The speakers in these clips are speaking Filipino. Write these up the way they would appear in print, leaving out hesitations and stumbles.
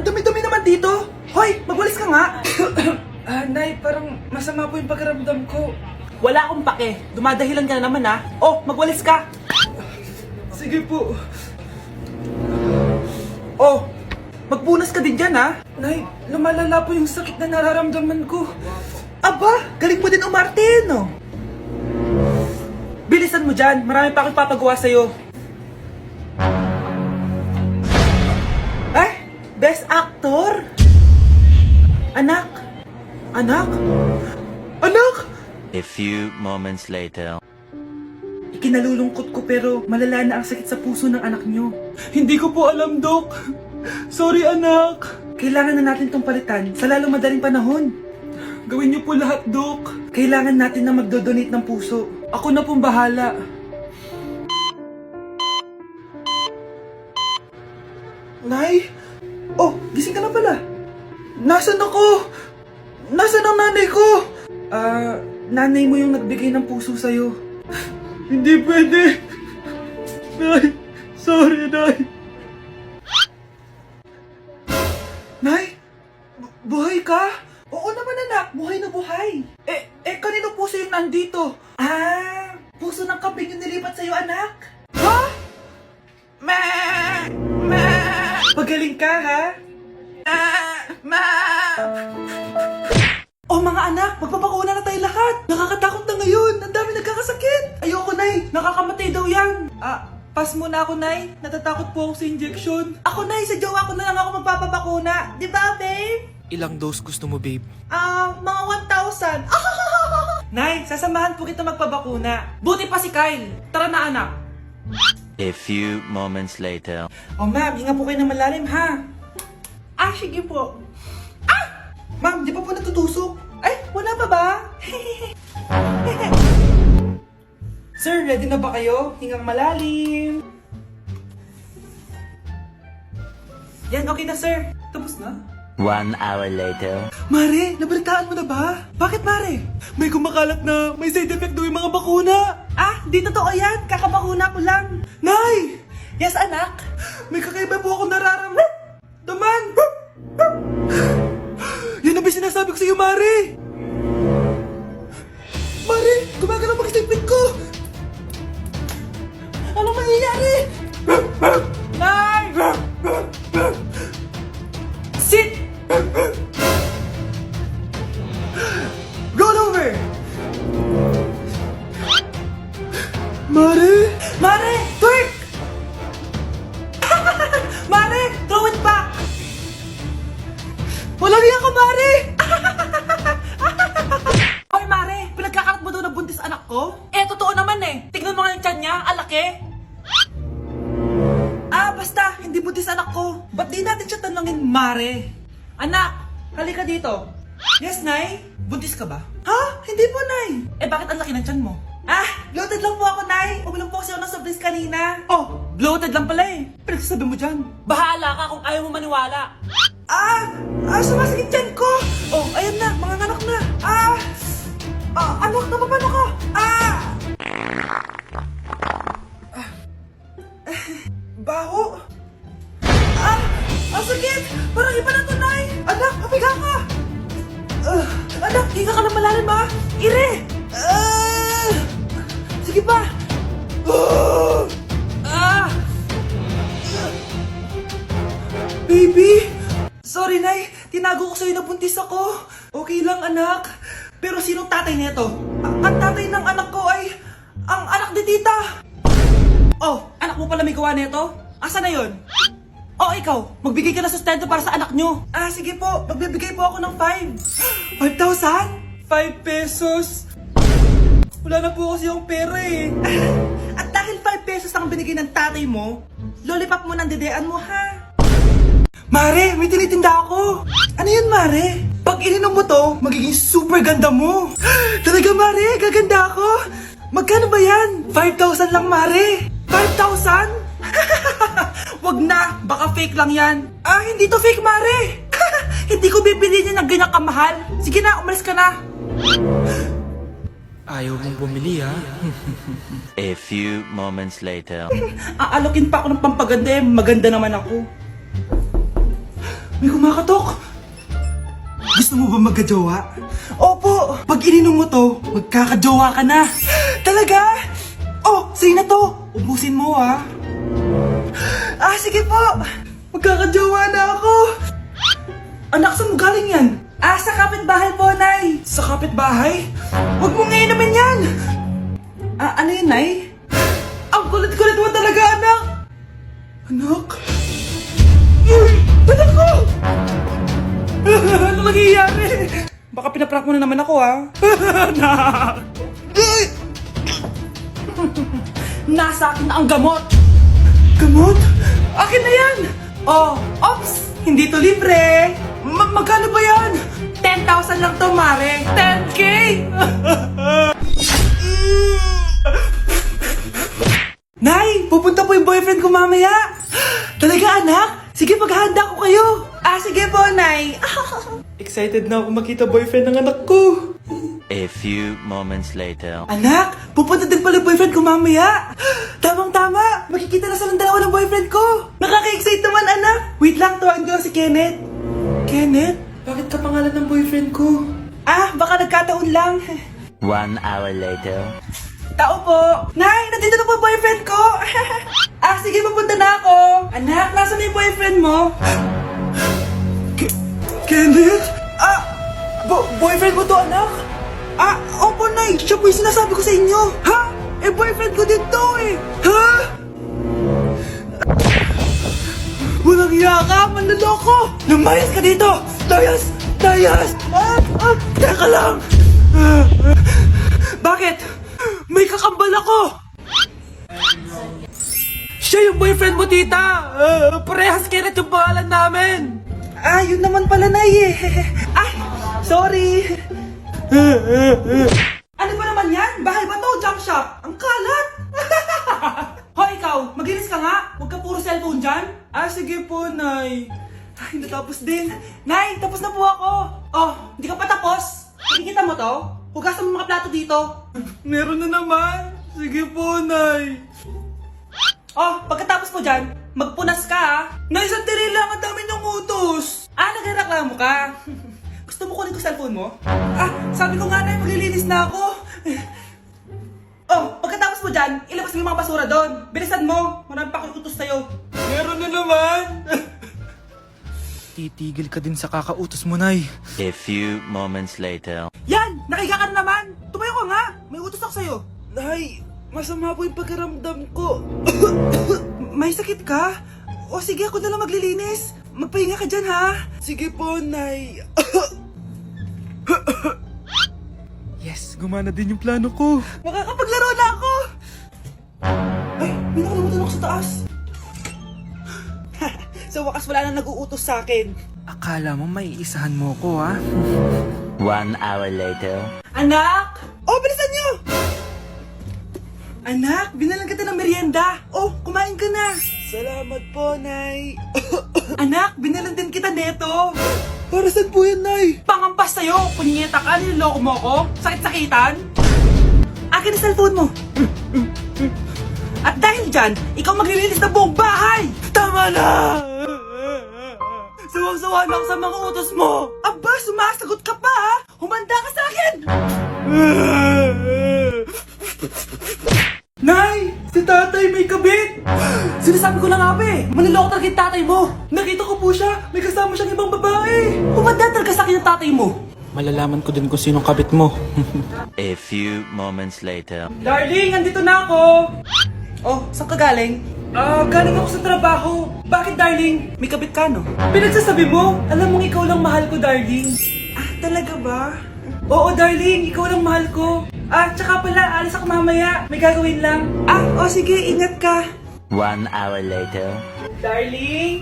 dumi-dumi naman dito. Hoy, magwalis ka nga. Nay, parang masama po yung pakiramdam ko. Wala akong pake. Dumadahilan ka na naman ha. Oh, magwalis ka. Sige po. Oh, magpunas ka din dyan ha. Nay, lumalala po yung sakit na nararamdaman ko. Aba, galing mo din umarte, no? Bilisan mo dyan. Marami pa akong papagawa sa'yo. Best Actor? Anak? Anak? Anak? A few moments later. Ikinalulungkot ko pero malala na ang sakit sa puso ng anak nyo. Hindi ko po alam, Dok. Sorry, anak. Kailangan na natin tong palitan sa lalong madaling panahon. Gawin niyo po lahat, Dok. Kailangan natin na magdodonate ng puso. Ako na pong bahala. Nay? Oh, gising ka na pala. Nasaan ako? Nasaan ang nanay ko? Nanay mo yung nagbigay ng puso sa'yo. Hindi pwede. Nay, sorry, Nay. Nay? Buhay ka? Oo naman, anak. Buhay na buhay. Kanino puso yung nandito? Puso ng kambing yung nilipat sa'yo, anak. Ha? Pagaling ka, ha? Oh, mga anak, magpapakuna na tayo lahat. Nakakatakot na ngayon. Ang dami nagkakasakit. Ayoko, Nay. Nakakamatay daw yan. Pass muna ako, Nay. Natatakot po ako sa injection. Ako, Nay. Sa jowa ko na lang ako magpapabakuna. Di ba, babe? Ilang dose gusto mo, babe? Mga 1,000. Nay, sasamahan po kita magpabakuna. Buti pa si Kyle. Tara na, anak. A few moments later. Oh, ma'am, hinga po kayo ng malalim, ha? Sige po. Ma'am, di pa po natutusok? Ay, wala pa ba? Sir, ready na ba kayo? Hingang malalim. Yan, okay na, sir. Tapos na? 1 hour later. Mare, nabalitaan mo na ba? Bakit, Mare? May kumakalat na may side effect daw yung mga bakuna. Di totoo yan. Kakabakuna ko lang. Nay! Yes, anak? May kakaiba po ako nararamdaman. Yan ang ba sinasabi ko sa'yo, Mare? Mare, gumagalaw mag-stipit ko. Anong mangyayari? Nay! Sit! Roll over! Mare! Mare! Twerk! Mare! Throw it back! Walang iya ka, Mare! Hoy, Mare! Pinagkakarat mo daw na buntis anak ko? Totoo naman eh! Tignan mo nga yung tiyan niya, alaki! Basta, hindi buntis anak ko. Ba't di natin siya tanongin, Mare? Anak, halika dito. Yes, Nay? Buntis ka ba? Ha? Hindi po, Nay. Bakit ang laki ng tiyan mo? Bloated lang po ako, Nay. Uminom po kasi ako ng soft kanina. Oh, bloated lang pala eh. Pinagsasabi mo dyan. Bahala ka kung ayaw mo maniwala. Sumasakit tiyan ko. Oh, ayan na, mga anak na. Anak, napapano ka? Baho. Ang sakit. Parang iba na to, Nay. Anak, papiga ka. Anak, hinga ka na malalim, ha? Ire. Sige pa. Baby. Sorry, Nay. Tinago ko sa'yo na buntis ako. Okay lang, anak. Pero sinong tatay nito? Ang tatay ng anak ko ay ang anak ni tita. Oh, anak mo pala may gawa nito? Asa na yun? Oh, ikaw, magbigay ka na sustento para sa anak nyo. Sige po, magbibigay po ako ng 5. 5,000? 5 pesos? Wala na po kasi yung pera eh. At dahil 5 pesos ang binigay ng tatay mo, lollipop mo ng dedean mo, ha? Mare, may tinitinda ako. Ano yun, Mare? Pag ininom mo to, magiging super ganda mo. Talaga, Mare, gaganda ako. Magkano ba yan? 5,000 lang, Mare. 5,000? Wag na, baka fake lang yan. Hindi to fake, Mare. Hindi ko bibili niya ng ganyan kamahal. Sige na, umalis ka na. Ayaw mong bumili, ha? A few moments later. Aalokin pa ako ng pampaganda eh. Maganda naman ako. May kumakatok. Gusto mo ba magkajowa? Opo! Pag ininom mo to, magkakajowa ka na. Talaga? Oh, sa'yo na to. Ubusin mo ah. Sige po. Magkakajowa na ako. Anak, saan mo galing yan? Sa kapitbahay po, Nay. Sa kapitbahay? Huwag mo ngayon naman yan. Ano yun, Nay? Ang kulit-kulit mo talaga, anak. Anak? Uy! Anak ko! Ano nangyayari? Baka pinaprank mo na naman ako, ha? Anak! Nasa akin na ang gamot! Gamot? Akin na yan! Oh, ops! Hindi to libre! Magkano ba yan? 10,000 lang to, Mare! 10K! Nay! Pupunta po yung boyfriend ko mamaya! Talaga, anak? Sige, paghahanda ko kayo! Sige po, Nay! Excited na ako makita boyfriend ng anak ko! A few moments later. Anak, pupunta din pala yung boyfriend ko mamaya. Tamang-tama, makikita na sa dalawa ng boyfriend ko. Nakaka-excite naman, anak. Wait lang, tawagin ko lang si Kenneth. Kenneth? Bakit ka pangalan ng boyfriend ko? Baka nagkataon lang. 1 hour later. Tao po. Nay, nandito na po boyfriend ko. Sige, pupunta na ako. Anak, nasa na yung boyfriend mo? Kenneth? Boyfriend mo to, anak? Opo, Nay. Siya po yung sinasabi ko sa inyo. Ha? Boyfriend ko din to eh. Ha? Walang hiya ka, manloloko. Lumayas ka dito. Layas! Teka lang. Bakit? May kakambal ako. Siya yung boyfriend mo, tita. Parehas Kenneth yung pangalan namin. Yun naman pala, Nay eh. Sorry. Ano ba naman yan? Bahay ba to? Junk shop? Ang kalat! Hoy, ikaw! Magilis ka nga! Huwag ka puro cellphone dyan! Sige po, Nay. Natapos din. Nay, tapos na po ako! Hindi ka pa tapos? Nakikita mo to? Hugasan mo mga plato dito. Meron na naman. Sige po, Nay. Pagkatapos po dyan, magpunas ka ha. Nay, sandali lang. Ang dami ng utos. Nagreklamo ka? Gusto mo kunin ko cellphone mo? Sabi ko nga, Nay, maglilinis na ako. Pagkatapos mo dyan, ilabas mo yung mga basura doon. Bilisan mo. Marami pa akong utos sa'yo. Meron na naman. Titigil ka din sa kakautos mo, Nay. A few moments later. Yan! Nakiga ka na naman! Tumayo ka nga! May utos ako sa'yo. Nay, masama po yung pagkaramdam ko. May sakit ka? Sige, ako na lang maglilinis. Magpahinga ka dyan, ha? Sige po, Nay. Yes, gumana din yung plano ko. Makakapaglaro na ako! May nakalimutan ako sa taas. Sa wakas wala na nag-uutos sa akin. Akala mo may isahan mo ko, ha? 1 hour later. Anak! Bilisan niyo! Anak, binalan kita ng merienda. Kumain ka na. Salamat po, Nay. Anak, binalan din kita neto. Para saan po yan, Nay? Pangampas sa'yo. Punyeta ka, niloloko mo ko. Sakit-sakitan. Akin ang cellphone mo. At dahil dyan, ikaw maglilinis ng buong bahay. Tama na! Sawang-sawa na ako sa mga utos mo. Aba, sumasagot ka pa, ha? Humanda ka sa akin! Nay! Si tatay may kabit! Sinasabi ko na nga ba eh! Maniloko talaga yung tatay mo! Nakita ko po siya! May kasama siyang ibang babae! Humanda talaga sa akin yung tatay mo! Malalaman ko din kung sinong kabit mo. A few moments later. Darling, andito na ako! Saan ka galing? Galing ako sa trabaho. Bakit, darling? May kabit ka, no? Pinagsasabi mo? Alam mong ikaw lang mahal ko, darling. Talaga ba? Oo, darling. Ikaw lang mahal ko. Tsaka pala, alis ako mamaya. May gagawin lang. Sige. Ingat ka. 1 hour later. Darling?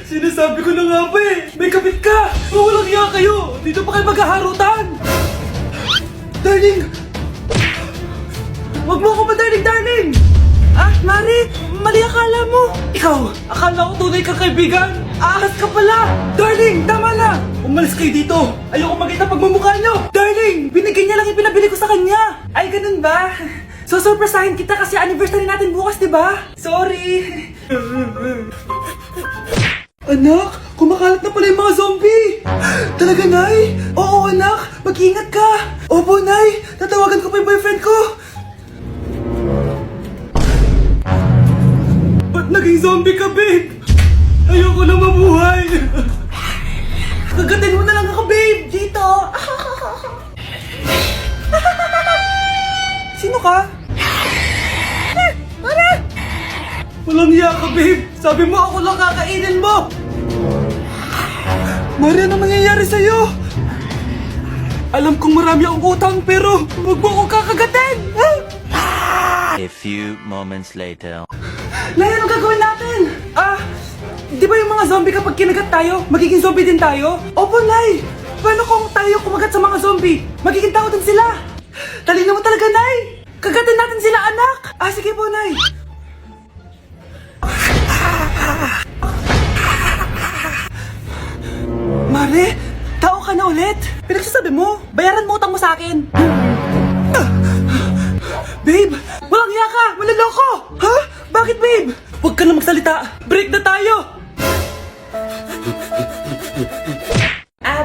Sinasabi ko na nga ba eh! May kabit ka! Walang iya kayo! Dito pa kayo maghaharutan! Darling! Wag mo ako ba, darling! Mari! Mali akala mo! Ikaw! Akala ko tunay kang kaibigan! Ahas ka pala! Darling! Tama na! Umalis kayo dito! Ayoko makita pagmumukha nyo! Darling! Binigyan niya lang yung pinabili ko sa kanya! Ay, ganun ba? Susurpresahin kita kasi anniversary natin bukas, di ba? Sorry. Anak, kumakalat na pala yung mga zombie. Talaga, Nay? Oo, anak. Mag-ingat ka. Opo, Nay. Tatawagan ko pa yung boyfriend ko. Ba't naging zombie ka, babe? Ayoko na mabuhay. Kagatin mo na lang ako, babe. Dito. Sino ka? Walang hiya ka, babe. Sabi mo ako lang kakainin mo. Maria, ano nangyayari sa'yo? Alam kong marami akong utang pero huwag mo akong kakagatin. A few moments later. Laya, anong gagawin natin? Di ba yung mga zombie kapag kinagat tayo, magiging zombie din tayo? Opo, Nay. Paano kung tayo kumagat sa mga zombie? Magiging tao din sila. Talino mo talaga, Nay. Kagatin natin sila, anak. Sige po, Nay. Mare, tao ka na ulit. Pinagsasabi mo, bayaran mo utang mo sa akin. Babe, walang hiya ka! Maloloko! Ha? Bakit, babe? Huwag ka na magsalita. Break na tayo!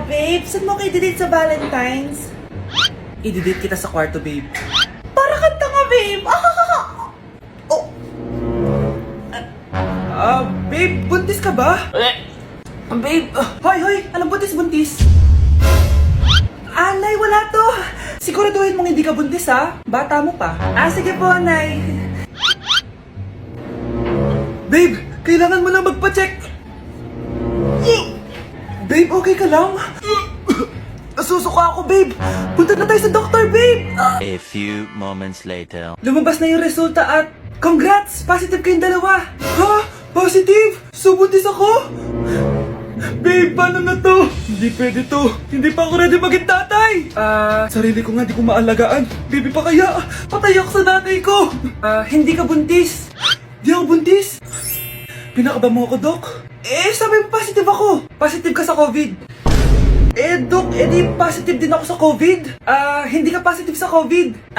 Babe, saan mo kayo delete sa Valentine's? I-delete kita sa kwarto, babe. Para kanta nga, babe! Babe, buntis ka ba? Babe, hoy, anong buntis? Nay, wala to. Siguraduhin mong hindi ka buntis, ha? Bata mo pa. Sige po, Nay. Babe, kailangan mo na magpa-check. Babe, okay ka lang? Nasusuka ako, babe. Punta na tayo sa doktor, babe. A few moments later. Lumabas na yung resulta at congrats! Positive kayong dalawa. Ha? Positive? So, buntis ako? Babe, paano na to? Hindi pwede to. Hindi pa ako ready maging tatay. Sarili ko nga di ko maalagaan. Baby pa kaya? Patay ako sa nanay ko. Hindi ka buntis. Di ako buntis? Pinakaba mo ako, Dok? Sabi mo positive ako. Positive ka sa COVID. Dok, di positive din ako sa COVID. Hindi ka positive sa COVID.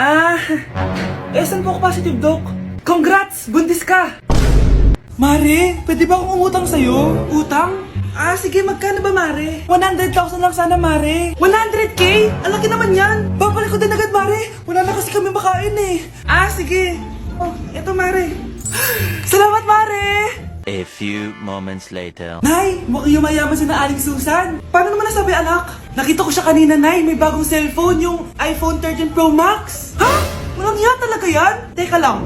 Saan po ako positive, Dok? Congrats! Buntis ka! Mare, pwede ba akong umutang sa'yo? Utang? Sige, magkano ba, Mare? 100,000 lang sana, Mare. 100K? Ang laki naman yan. Babalik ko din agad, Mare. Wala na kasi kami makain eh. Sige. Eto, Mare. Salamat, Mare! A few moments later. Nay, mukhang yumayaman si na Aling Susan. Paano naman nasabi, anak? Nakita ko siya kanina, Nay. May bagong cellphone, yung iPhone 13 Pro Max. Ha? Walang hiya talaga yan? Teka lang.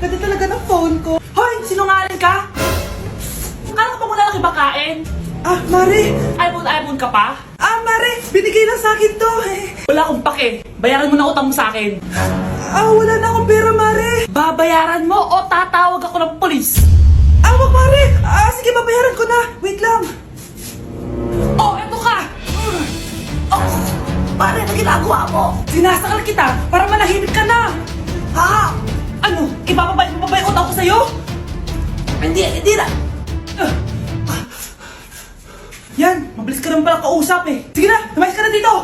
Ganda talaga ng phone ko. Hoy, sinungaling ka? Akala ko ba wala nakibakain? Mare. iPhone ka pa? Mare, binigay lang sa akin to. Wala akong pake. Bayaran mo na utang mo sa akin. Wala na akong pera, Mare. Babayaran mo o tatawag ako ng polis? Wag, Mare. Sige, babayaran ko na. Wait lang. Eto ka! Pare, ano ginagawa mo? Sinasakal kita para manahimik ka na. Ano? Ibababay utang ko sa'yo? Hindi na. Yan, mabilis ka naman pala kausap eh. Sige na, lumayas ka na dito.